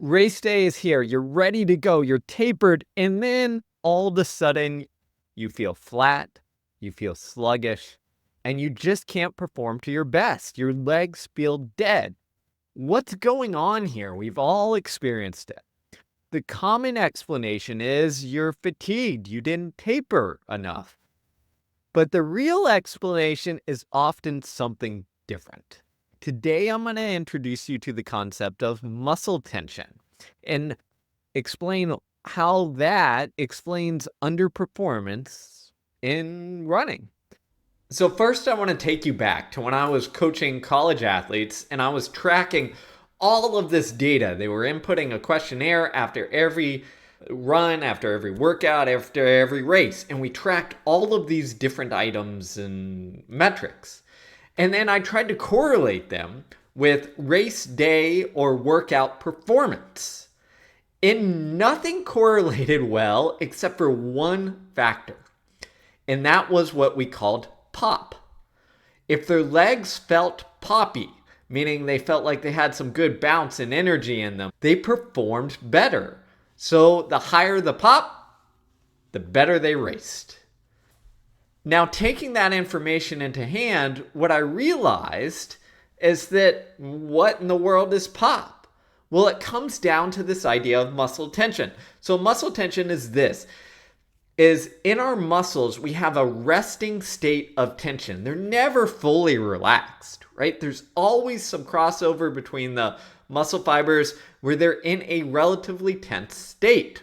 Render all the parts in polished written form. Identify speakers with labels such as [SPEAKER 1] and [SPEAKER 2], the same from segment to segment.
[SPEAKER 1] Race day is here. You're ready to go. You're tapered. And then all of a sudden, you feel flat, you feel sluggish, and you just can't perform to your best. Your legs feel dead. What's going on here? We've all experienced it. The common explanation is you're fatigued. You didn't taper enough. But the real explanation is often something different. Today, I'm going to introduce you to the concept of muscle tension and explain how that explains underperformance in running. So, first, I want to take you back to when I was coaching college athletes and I was tracking all of this data. They were inputting a questionnaire after every run, after every workout, after every race, and we tracked all of these different items and metrics. And then I tried to correlate them with race day or workout performance. And nothing correlated well except for one factor, and that was what we called pop. If their legs felt poppy, meaning they felt like they had some good bounce and energy in them, they performed better. So the higher the pop, the better they raced. Now, taking that information into hand, what I realized is that what in the world is pop? Well, it comes down to this idea of muscle tension. So muscle tension is this. Is in our muscles, we have a resting state of tension. They're never fully relaxed, right? There's always some crossover between the muscle fibers where they're in a relatively tense state.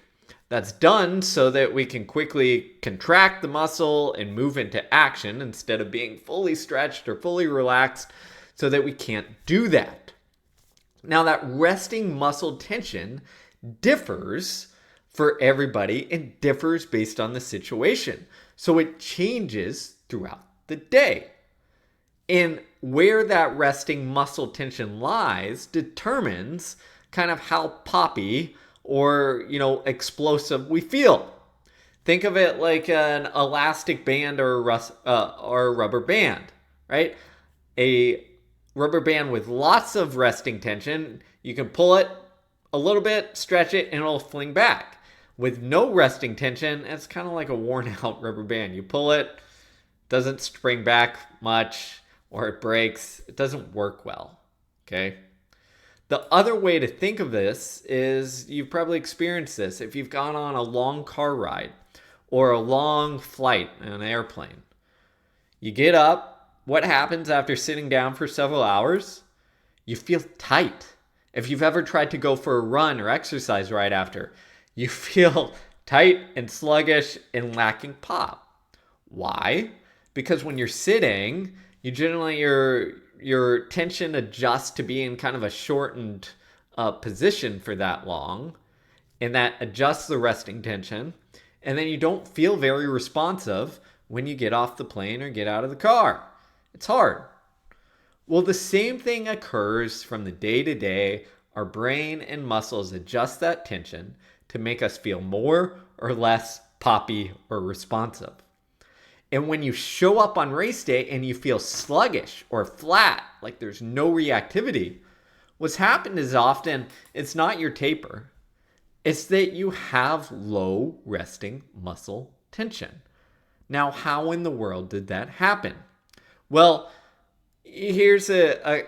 [SPEAKER 1] That's done so that we can quickly contract the muscle and move into action instead of being fully stretched or fully relaxed, so that we can't do that. Now, that resting muscle tension differs for everybody and differs based on the situation. So it changes throughout the day. And where that resting muscle tension lies determines kind of how poppy or, explosive we feel. Think of it like an elastic band or a rubber band, right? A rubber band with lots of resting tension, you can pull it a little bit, stretch it, and it'll fling back. With no resting tension, it's kind of like a worn out rubber band. You pull it, doesn't spring back much, or it breaks. It doesn't work well, okay? The other way to think of this is you've probably experienced this if you've gone on a long car ride or a long flight in an airplane. You get up. What happens after sitting down for several hours? You feel tight. If you've ever tried to go for a run or exercise right after, you feel tight and sluggish and lacking pop. Why? Because when you're sitting, you generally your tension adjusts to be in kind of a shortened position for that long, and that adjusts the resting tension, and then you don't feel very responsive when you get off the plane or get out of the car. It's hard. Well, the same thing occurs from the day to day. Our brain and muscles adjust that tension to make us feel more or less poppy or responsive. And when you show up on race day and you feel sluggish or flat, like there's no reactivity, what's happened is often it's not your taper. It's that you have low resting muscle tension. Now, how in the world did that happen? Well, here's a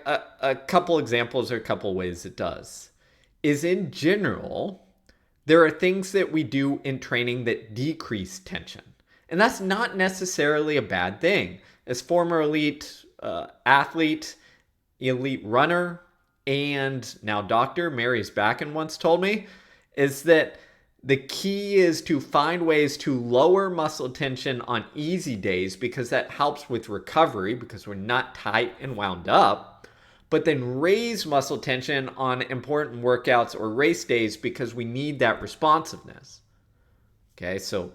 [SPEAKER 1] couple examples or a couple ways it does. Is in general, there are things that we do in training that decrease tension. And that's not necessarily a bad thing. As former elite athlete, elite runner, and now doctor Mary's Backen once told me, is that the key is to find ways to lower muscle tension on easy days because that helps with recovery because we're not tight and wound up, but then raise muscle tension on important workouts or race days because we need that responsiveness. Okay, so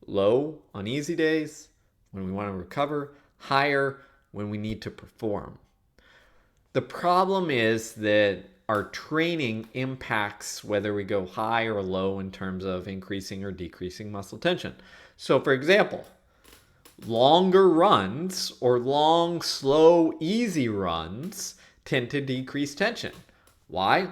[SPEAKER 1] low on easy days when we want to recover, higher when we need to perform. The problem is that our training impacts whether we go high or low in terms of increasing or decreasing muscle tension. So, for example, longer runs or long, slow, easy runs tend to decrease tension. Why?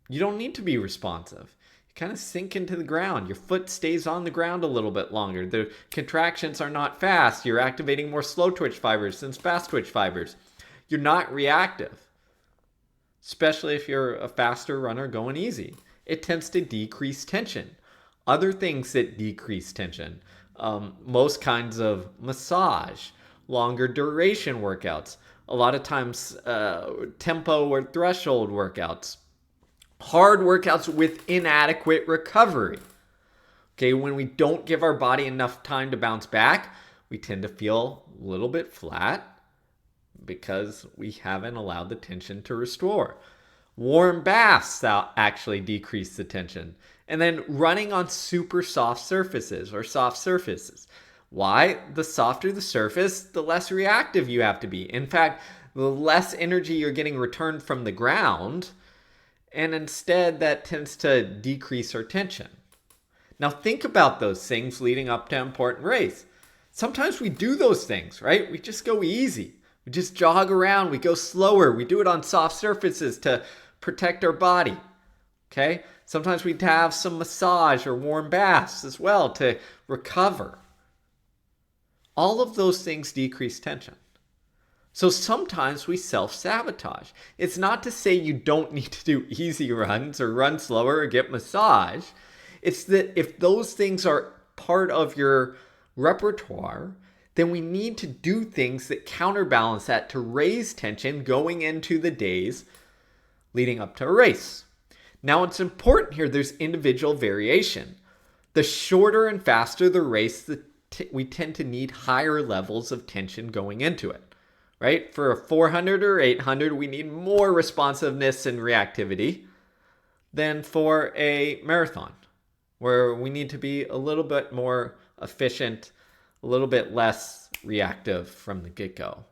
[SPEAKER 1] You don't need to be responsive. You kind of sink into the ground. Your foot stays on the ground a little bit longer. The contractions are not fast. You're activating more slow twitch fibers than fast twitch fibers. You're not reactive, especially if you're a faster runner going easy. It tends to decrease tension. Other things that decrease tension, most kinds of massage, longer duration workouts, a lot of times tempo or threshold workouts, hard workouts with inadequate recovery. Okay, when we don't give our body enough time to bounce back, we tend to feel a little bit flat because we haven't allowed the tension to restore. Warm baths actually decrease the tension. And then running on super soft surfaces or soft surfaces. Why? The softer the surface, the less reactive you have to be. In fact, the less energy you're getting returned from the ground, and instead that tends to decrease our tension. Now think about those things leading up to an important race. Sometimes we do those things, right? We just go easy. We just jog around. We go slower. We do it on soft surfaces to protect our body. Okay? Sometimes we have some massage or warm baths as well to recover. All of those things decrease tension. So sometimes we self-sabotage. It's not to say you don't need to do easy runs or run slower or get massage. It's that if those things are part of your repertoire, then we need to do things that counterbalance that to raise tension going into the days leading up to a race. Now it's important here, there's individual variation. The shorter and faster the race, we tend to need higher levels of tension going into it. Right? For a 400 or 800, we need more responsiveness and reactivity than for a marathon, where we need to be a little bit more efficient, a little bit less reactive from the get-go.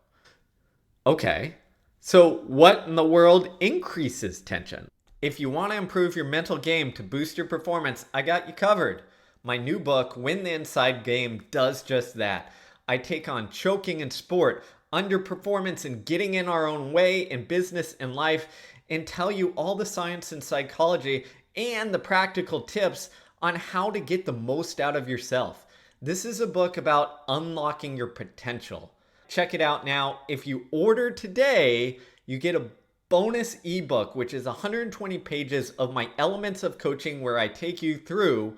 [SPEAKER 1] Okay, so what in the world increases tension? If you want to improve your mental game to boost your performance, I got you covered. My new book, Win the Inside Game, does just that. I take on choking in sport, underperformance, and getting in our own way in business and life, and tell you all the science and psychology and the practical tips on how to get the most out of yourself. This is a book about unlocking your potential. Check it out now. If you order today, you get a bonus ebook, which is 120 pages of my elements of coaching, where I take you through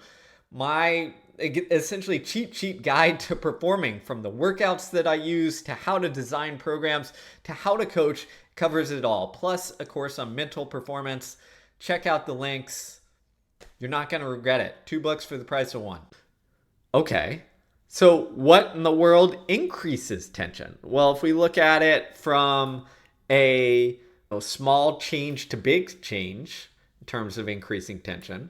[SPEAKER 1] my essentially cheat sheet guide to performing, from the workouts that I use to how to design programs to how to coach. Covers it all, plus a course on mental performance. Check out the links. You're not going to regret it. 2 books for the price of 1. Okay, so what in the world increases tension? Well, if we look at it from a small change to big change in terms of increasing tension,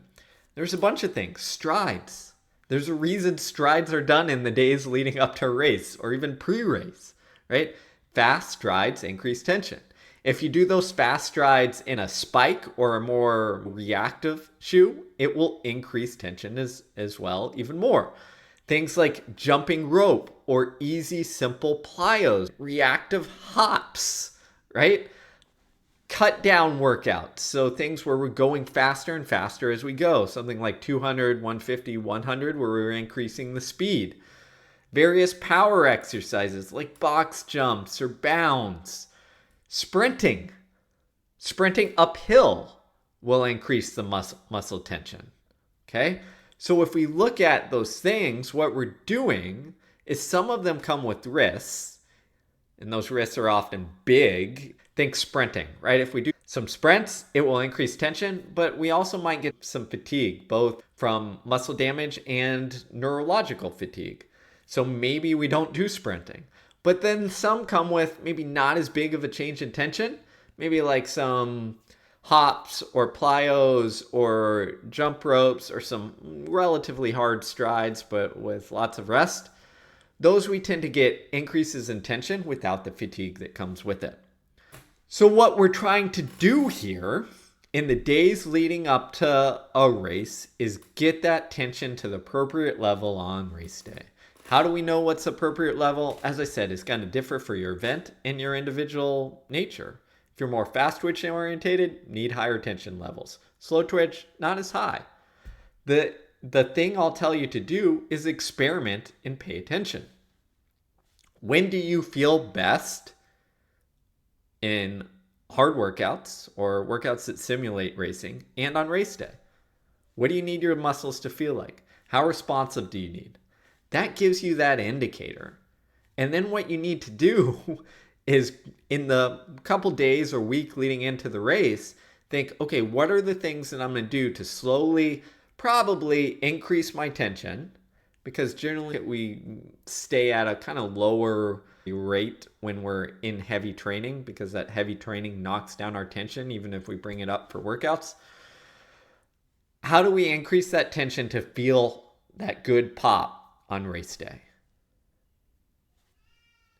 [SPEAKER 1] there's a bunch of things. Strides. There's a reason strides are done in the days leading up to a race or even pre-race, right? Fast strides increase tension. If you do those fast strides in a spike or a more reactive shoe, it will increase tension as well, even more. Things like jumping rope or easy, simple plyos, reactive hops, right? Cut down workouts. So things where we're going faster and faster as we go. Something like 200, 150, 100, where we're increasing the speed. Various power exercises like box jumps or bounds. Sprinting. Sprinting uphill will increase the muscle tension. Okay? So if we look at those things, what we're doing is some of them come with risks, and those risks are often big. Think sprinting, right? If we do some sprints, it will increase tension, but we also might get some fatigue, both from muscle damage and neurological fatigue. So maybe we don't do sprinting. But then some come with maybe not as big of a change in tension, maybe like some hops or plyos or jump ropes or some relatively hard strides, but with lots of rest. Those we tend to get increases in tension without the fatigue that comes with it. So what we're trying to do here in the days leading up to a race is get that tension to the appropriate level on race day. How do we know what's appropriate level? As I said, it's going to differ for your event and your individual nature. If you're more fast twitch orientated, need higher tension levels. Slow twitch, not as high. The thing I'll tell you to do is experiment and pay attention. When do you feel best in hard workouts or workouts that simulate racing and on race day? What do you need your muscles to feel like? How responsive do you need? That gives you that indicator. And then what you need to do is in the couple days or week leading into the race, think, okay, what are the things that I'm going to do to slowly, probably increase my tension? Because generally we stay at a kind of lower rate when we're in heavy training, because that heavy training knocks down our tension, even if we bring it up for workouts. How do we increase that tension to feel that good pop on race day?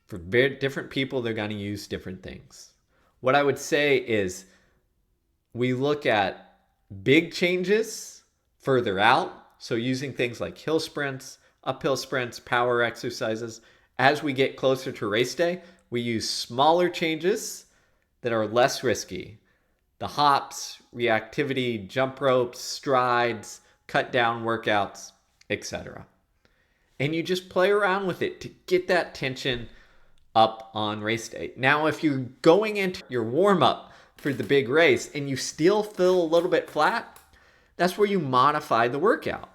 [SPEAKER 1] For very different people, they're going to use different things. What I would say is we look at big changes further out. So using things like hill sprints, uphill sprints, power exercises. As we get closer to race day, we use smaller changes that are less risky. The hops, reactivity, jump ropes, strides, cut down workouts, etc. And you just play around with it to get that tension up on race day. Now, if you're going into your warm-up for the big race and you still feel a little bit flat, that's where you modify the workout.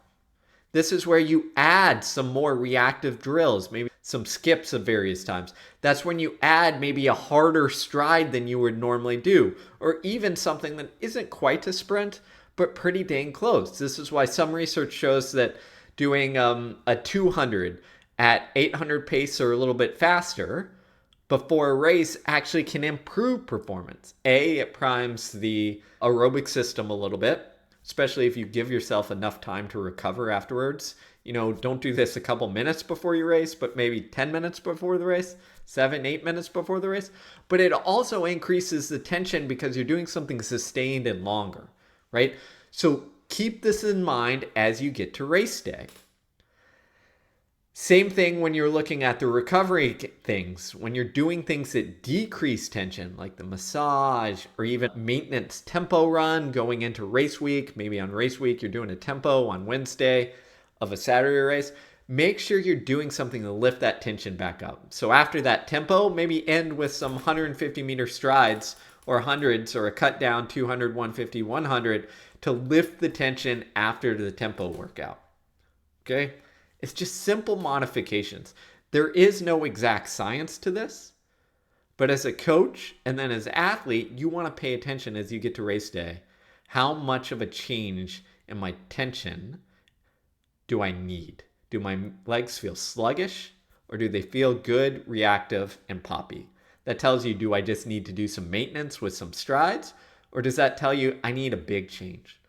[SPEAKER 1] This is where you add some more reactive drills, maybe some skips of various times. That's when you add maybe a harder stride than you would normally do, or even something that isn't quite a sprint, but pretty dang close. This is why some research shows that doing a 200 at 800 pace or a little bit faster before a race actually can improve performance. It primes the aerobic system a little bit, especially if you give yourself enough time to recover afterwards. Don't do this a couple minutes before your race, but maybe 10 minutes before the race, 7-8 minutes before the race. But it also increases the tension because you're doing something sustained and longer, right? So keep this in mind as you get to race day. Same thing when you're looking at the recovery things, when you're doing things that decrease tension, like the massage or even maintenance tempo run going into race week. Maybe on race week, you're doing a tempo on Wednesday of a Saturday race. Make sure you're doing something to lift that tension back up. So after that tempo, maybe end with some 150 meter strides or hundreds or a cut down 200, 150, 100 to lift the tension after the tempo workout. Okay? It's just simple modifications. There is no exact science to this, but as a coach and then as an athlete, you want to pay attention as you get to race day. How much of a change in my tension do I need? Do my legs feel sluggish or do they feel good, reactive, and poppy? That tells you, do I just need to do some maintenance with some strides? Or does that tell you I need a big change?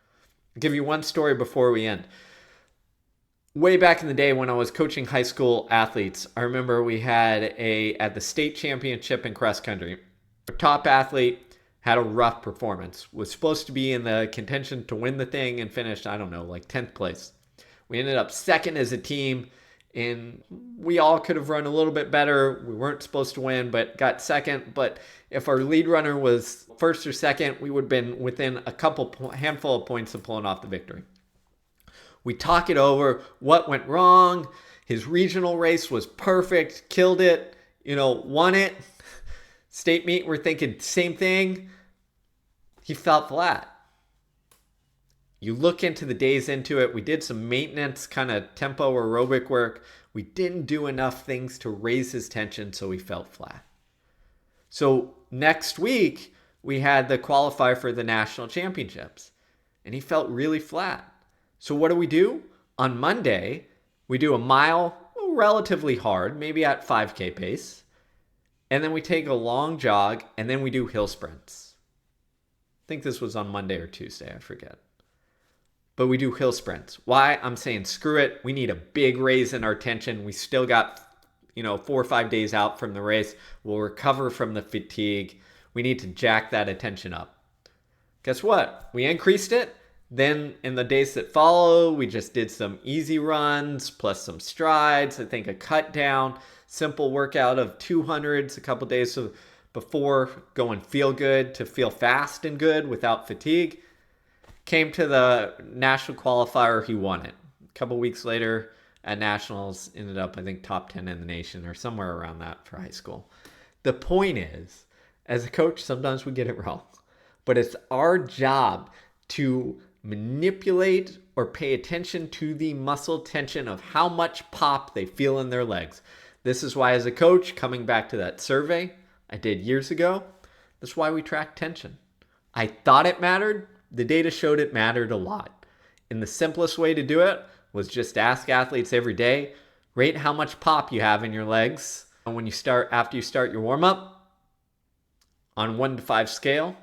[SPEAKER 1] I'll give you one story before we end. Way back in the day when I was coaching high school athletes, I remember we had at the state championship in cross country, our top athlete had a rough performance, was supposed to be in the contention to win the thing and finished, I don't know, like 10th place. We ended up second as a team, and we all could have run a little bit better. We weren't supposed to win, but got second. But if our lead runner was first or second, we would have been within a handful of points of pulling off the victory. We talk it over, what went wrong. His regional race was perfect, killed it, won it. State meet, we're thinking same thing. He felt flat. You look into the days into it, we did some maintenance, kind of tempo aerobic work. We didn't do enough things to raise his tension, so he felt flat. So next week, we had the qualifier for the national championships, and he felt really flat. So what do? On Monday, we do a mile, relatively hard, maybe at 5K pace. And then we take a long jog, and then we do hill sprints. I think this was on Monday or Tuesday, I forget. But we do hill sprints. Why? I'm saying screw it. We need a big raise in our tension. We still got, 4 or 5 days out from the race. We'll recover from the fatigue. We need to jack that attention up. Guess what? We increased it. Then in the days that follow, we just did some easy runs plus some strides. I think a cut down, simple workout of 200s a couple days before going feel good to feel fast and good without fatigue. Came to the national qualifier, he won it. A couple weeks later at nationals, ended up, I think, top 10 in the nation or somewhere around that for high school. The point is, as a coach, sometimes we get it wrong, but it's our job to manipulate or pay attention to the muscle tension of how much pop they feel in their legs. This is why, as a coach, coming back to that survey I did years ago, that's why we track tension. I thought it mattered. The data showed it mattered a lot. And the simplest way to do it was just ask athletes every day, rate how much pop you have in your legs when you start, after you start your warm up, on 1 to 5 scale.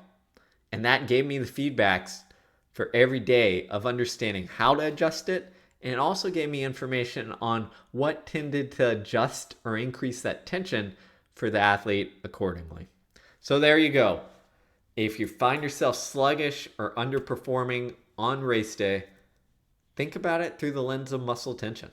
[SPEAKER 1] And that gave me the feedbacks for every day of understanding how to adjust it. And it also gave me information on what tended to adjust or increase that tension for the athlete accordingly. So there you go. If you find yourself sluggish or underperforming on race day, think about it through the lens of muscle tension.